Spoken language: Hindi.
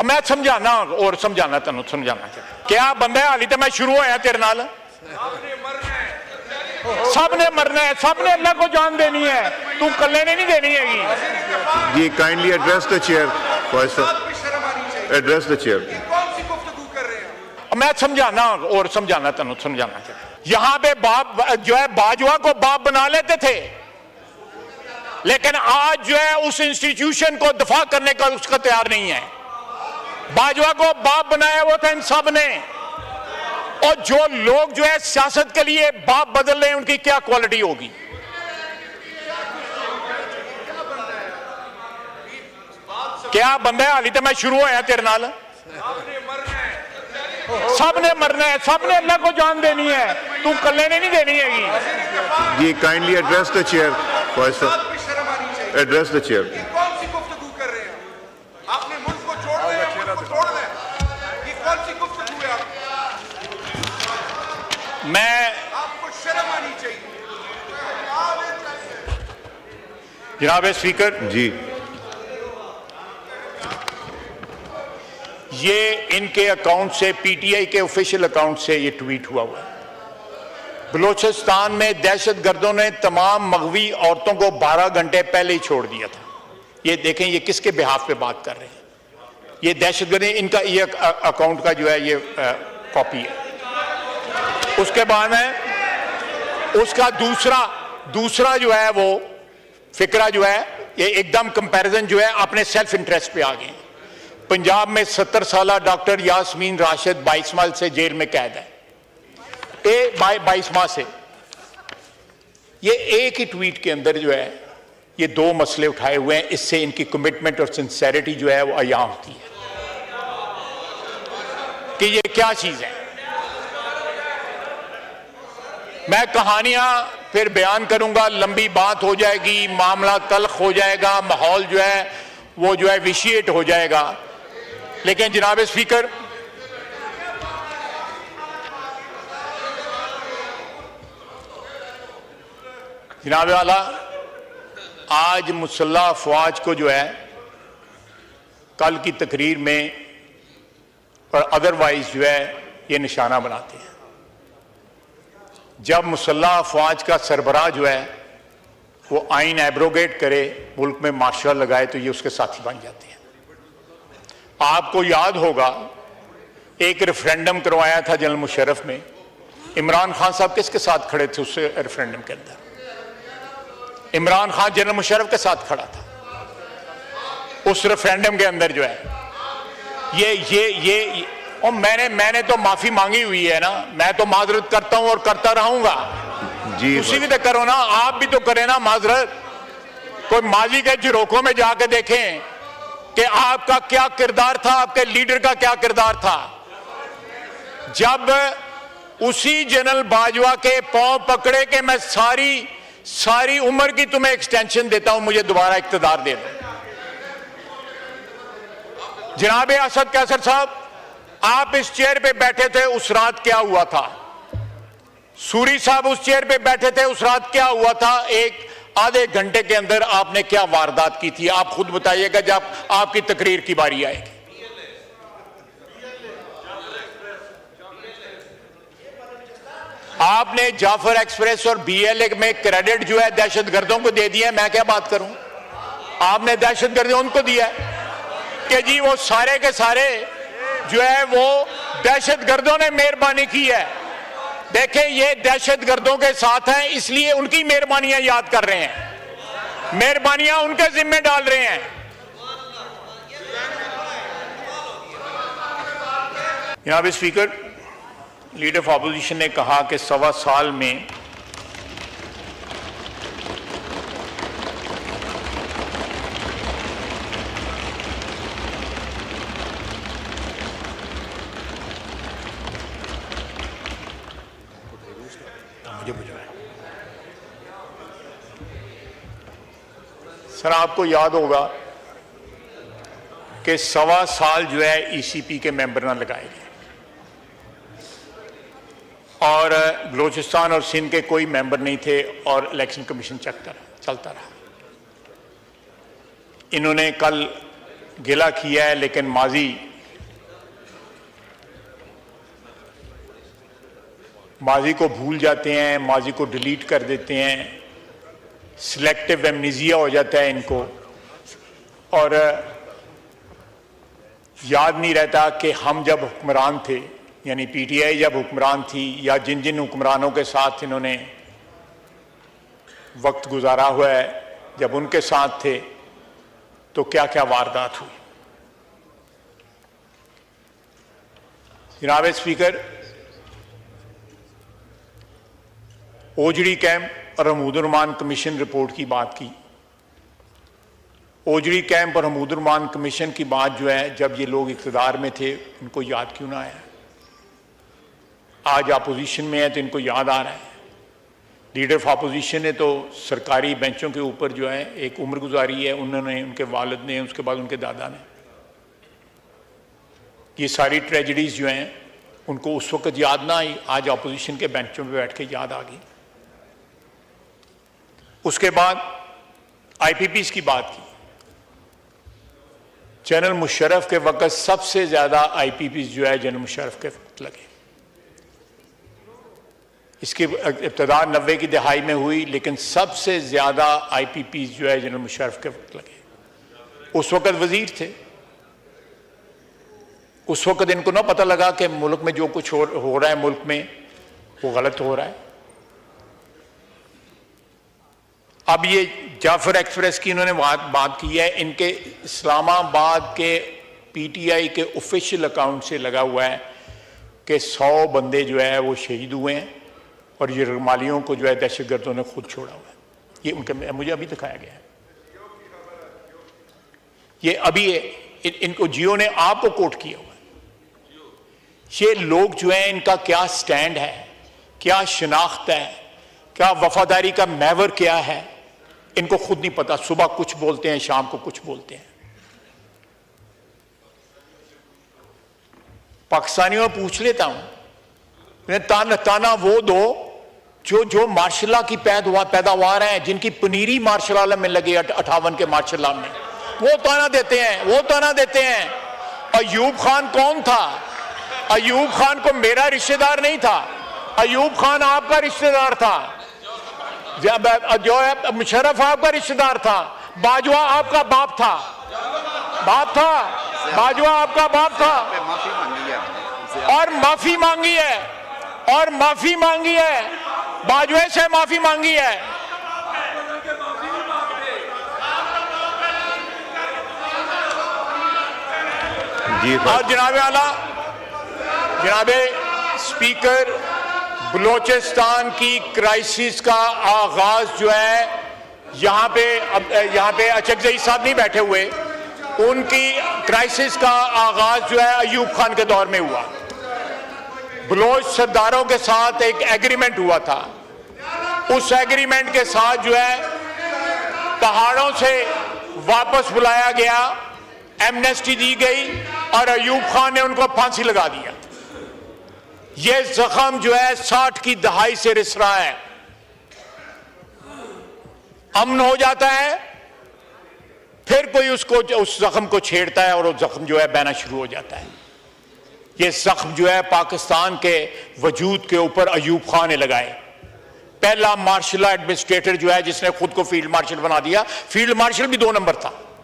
मैं समझाना और समझाना तेन समझाना क्या बंदा है हाली तो मैं शुरू होया तेरे नाल सब ने मरना है सब ने अल्लाह को जान देनी है तू कल्ले ने नहीं देनी हैगी। जी kindly address the chair address the chair. मैं समझाना और समझाना तेन समझाना यहां पे बाप जो है बाजवा को बाप बना लेते थे लेकिन आज जो है उस इंस्टीट्यूशन को दफा करने का उसका तैयार नहीं है। बाजवा को बाप बनाया वो था इन सब ने और जो लोग जो है सियासत के लिए बाप बदल रहे हैं उनकी क्या क्वालिटी होगी। क्या बंदा है हाली तो मैं शुरू होया तेरे नाल सब ने मरना है सब ने अल्लाह को जान देनी है तू कल्ले ने नहीं देनी हैगी। जी kindly address the chair address the chair. कौन सी गुफ्तगू कर रहे हैं आपने मुल्क को छोड़ दें ये कौन सी गुफ्तगू है मैं आपको शर्म आनी चाहिए। जनाब स्पीकर जी ये इनके अकाउंट से पीटीआई के ऑफिशियल अकाउंट से ये ट्वीट हुआ है। बलोचिस्तान में दहशतगर्दों ने तमाम मगवी औरतों को 12 घंटे पहले ही छोड़ दिया था। ये देखें ये किसके बिहाफ पे बात कर रहे हैं। ये दहशतगर्द इनका ये अकाउंट का जो है ये कॉपी है। उसके बाद है उसका दूसरा जो है वो फिक्रा जो है ये एकदम कंपैरिजन जो है अपने सेल्फ इंटरेस्ट पे आ गए। पंजाब में 70 साला डॉक्टर यास्मीन राशिद 22 माह से जेल में कैद है 22 माह से। ये एक ही ट्वीट के अंदर जो है ये 2 मसले उठाए हुए हैं। इससे इनकी कमिटमेंट और सिंसेरिटी जो है वो अयां होती है कि ये क्या चीज है। मैं कहानियां फिर बयान करूंगा लंबी बात हो जाएगी मामला तल्ख हो जाएगा माहौल जो है वो जो है विशिएट हो जाएगा। लेकिन जनाब स्पीकर जनाब वाला आज मुसल्लह अफवाज को जो है कल की तकरीर में और अदरवाइज जो है ये निशाना बनाते हैं। जब मुसल्लह अफवाज का सरबराह जो है वो आइन एब्रोगेट करे मुल्क में मार्शल लगाए तो ये उसके साथी बन जाते हैं। आपको याद होगा एक रेफरेंडम करवाया था जनरल मुशर्रफ में। इमरान खान साहब किसके साथ खड़े थे उस रेफरेंडम के अंदर? इमरान खान जनरल मुशर्रफ के साथ खड़ा था उस रेफरेंडम के अंदर जो है ये और मैंने तो माफी मांगी हुई है ना। मैं तो माजरत करता हूं और करता रहूंगा। जी उसी भी तो करो ना आप भी तो करें ना माजरत। कोई माजी के झरोखों में जाके देखें कि आपका क्या किरदार था आपके लीडर का क्या किरदार था जब उसी जनरल बाजवा के पांव पकड़े के मैं सारी उम्र की तुम्हें एक्सटेंशन देता हूं मुझे दोबारा इख्तिदार दे दो। जनाब असद कैसर साहब आप इस चेयर पे बैठे थे उस रात क्या हुआ था? सूरी साहब उस चेयर पे बैठे थे उस रात क्या हुआ था? एक आधे घंटे के अंदर आपने क्या वारदात की थी आप खुद बताइएगा जब आपकी तकरीर की बारी आएगी। आपने जाफर एक्सप्रेस और बीएलए में क्रेडिट जो है दहशतगर्दों को दे दिया। मैं क्या बात करूं? आपने दहशतगर्दों उनको दिया कि जी वो सारे के सारे जो है वो दहशतगर्दों ने मेहरबानी की है। देखें ये दहशतगर्दों के साथ हैं इसलिए उनकी मेहरबानियां याद कर रहे हैं मेहरबानियां उनके जिम्मे डाल रहे हैं। जनाब स्पीकर लीडर ऑफ अपोजिशन ने कहा कि 1.25 साल में सर आपको याद होगा कि 1.25 साल जो है ईसीपी के मेंबर ना लगाए गए और बलोचिस्तान और सिंध के कोई मेंबर नहीं थे और इलेक्शन कमीशन चलता रहा। इन्होंने कल गिला किया है लेकिन माजी माजी को भूल जाते हैं, माजी को डिलीट कर देते हैं, सिलेक्टिव एमनीजिया हो जाता है इनको, और याद नहीं रहता कि हम जब हुक्मरान थे, यानी पीटीआई जब हुक्मरान थी, या जिन जिन हुक्मरानों के साथ इन्होंने वक्त गुजारा हुआ है, जब उनके साथ थे तो क्या क्या वारदात हुई। जनाब स्पीकर, ओजड़ी कैंप और हमीदुर्रहमान कमीशन रिपोर्ट की बात की। ओजड़ी कैंप और हमीदुर्रहमान कमीशन की बात जो है, जब ये लोग इक़्तिदार में थे इनको याद क्यों ना आया? आज अपोजिशन में है तो इनको याद आ रहा है। लीडर ऑफ अपोजिशन ने तो सरकारी बेंचों के ऊपर जो है एक उम्र गुजारी है, उन्होंने, उनके वालिद ने, उसके बाद उनके दादा ने। ये सारी ट्रेजेडीज जो हैं उनको उस वक्त याद ना आई, आज अपोजिशन के बेंचों पे बैठ के याद आ गई। उसके बाद आईपीपीज की बात की। जनरल मुशर्रफ के वक्त सबसे ज्यादा आईपीपीज जो है जनरल मुशर्रफ के वक्त लगे। इसकी इब्तदा 90 की दहाई में हुई, लेकिन सबसे ज्यादा आईपीपीज जो है जनरल मुशर्रफ के वक्त लगे। उस वक्त वजीर थे, उस वक्त इनको ना पता लगा कि मुल्क में जो कुछ हो रहा है मुल्क में वो गलत हो रहा है। अब ये जाफर एक्सप्रेस की इन्होंने बात की है, इनके इस्लामाबाद के पीटीआई के ऑफिशियल अकाउंट से लगा हुआ है कि 100 बंदे जो है वो शहीद हुए हैं और ये रमालियों को जो है दहशतगर्दों ने खुद छोड़ा हुआ है। ये उनके मुझे अभी दिखाया गया है। ये अभी इनको जियो ने आपको कोट किया हुआ है। ये लोग जो है इनका क्या स्टैंड है, क्या शनाख्त है, क्या वफादारी का महवर क्या है, इनको खुद नहीं पता। सुबह कुछ बोलते हैं, शाम को कुछ बोलते हैं। पाकिस्तानियों में पूछ लेता हूं, ताना वो दो जो मार्शल की पैदावार है, जिनकी पनीरी मार्शल आलम में लगे 58 के मार्शल आलम में, वो ताना देते हैं, वो ताना देते हैं। अयूब खान कौन था? अयूब खान को मेरा रिश्तेदार नहीं था, अयूब खान आपका रिश्तेदार था। जो है मुशर्रफ आपका रिश्तेदार था, बाजवा आपका बाप था, बाजवा आपका बाप था। और माफी मांगी है, बाजवे से माफी मांगी है। और जनाब स्पीकर, बलोचिस्तान की क्राइसिस का आगाज जो है यहाँ पे अचकजई साहब नहीं बैठे हुए, उनकी क्राइसिस का आगाज जो है अयूब खान के दौर में हुआ। बलोच सरदारों के साथ एक एग्रीमेंट हुआ था, उस एग्रीमेंट के साथ जो है पहाड़ों से वापस बुलाया गया, एमनेस्टी दी गई और अयूब खान ने उनको फांसी लगा दिया। यह जख्म जो है 60 की दहाई से रिस रहा है। अमन हो जाता है, फिर कोई उस जख्म को छेड़ता है और वो जख्म जो है बहना शुरू हो जाता है। ये जख्म जो है पाकिस्तान के वजूद के ऊपर अयूब खान ने लगाए। पहला मार्शल एडमिनिस्ट्रेटर जो है जिसने खुद को फील्ड मार्शल बना दिया। फील्ड मार्शल भी 2 नंबर था।